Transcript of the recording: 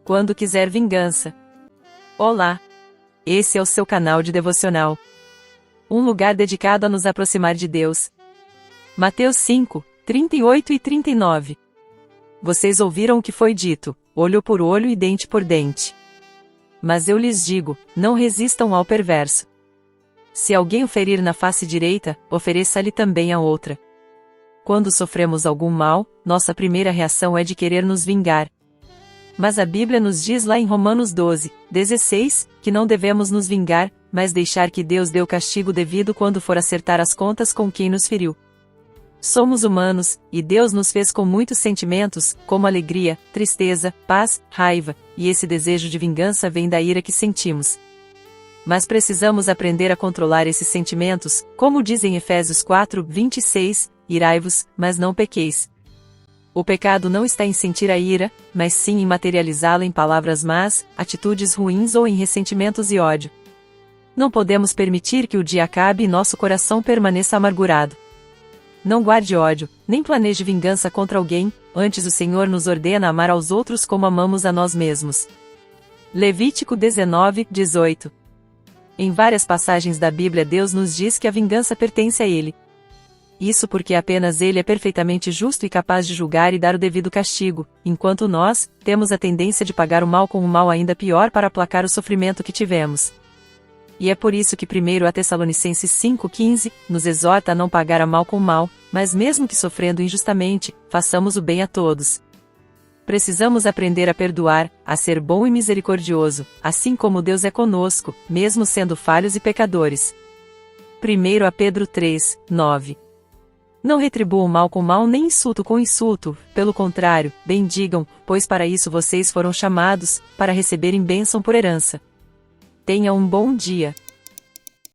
quando quiser vingança. Olá! Esse é o seu canal de devocional. Um lugar dedicado a nos aproximar de Deus. Mateus 5, 38 e 39. Vocês ouviram o que foi dito, olho por olho e dente por dente. Mas eu lhes digo, não resistam ao perverso. Se alguém o ferir na face direita, ofereça-lhe também a outra. Quando sofremos algum mal, nossa primeira reação é de querer nos vingar. Mas a Bíblia nos diz lá em Romanos 12, 16, que não devemos nos vingar, mas deixar que Deus dê o castigo devido quando for acertar as contas com quem nos feriu. Somos humanos, e Deus nos fez com muitos sentimentos, como alegria, tristeza, paz, raiva, e esse desejo de vingança vem da ira que sentimos. Mas precisamos aprender a controlar esses sentimentos, como diz em Efésios 4, 26, irai-vos, mas não pequeis. O pecado não está em sentir a ira, mas sim em materializá-la em palavras más, atitudes ruins ou em ressentimentos e ódio. Não podemos permitir que o dia acabe e nosso coração permaneça amargurado. Não guarde ódio, nem planeje vingança contra alguém, antes o Senhor nos ordena amar aos outros como amamos a nós mesmos. Levítico 19, 18. Em várias passagens da Bíblia Deus nos diz que a vingança pertence a Ele. Isso porque apenas Ele é perfeitamente justo e capaz de julgar e dar o devido castigo, enquanto nós, temos a tendência de pagar o mal com um mal ainda pior para aplacar o sofrimento que tivemos. E é por isso que 1 Tessalonicenses 5,15, nos exorta a não pagar a mal com mal, mas mesmo que sofrendo injustamente, façamos o bem a todos. Precisamos aprender a perdoar, a ser bom e misericordioso, assim como Deus é conosco, mesmo sendo falhos e pecadores. 1 Pedro 3, 9. Não retribuam mal com mal nem insulto com insulto, pelo contrário, bendigam, pois para isso vocês foram chamados, para receberem bênção por herança. Tenha um bom dia.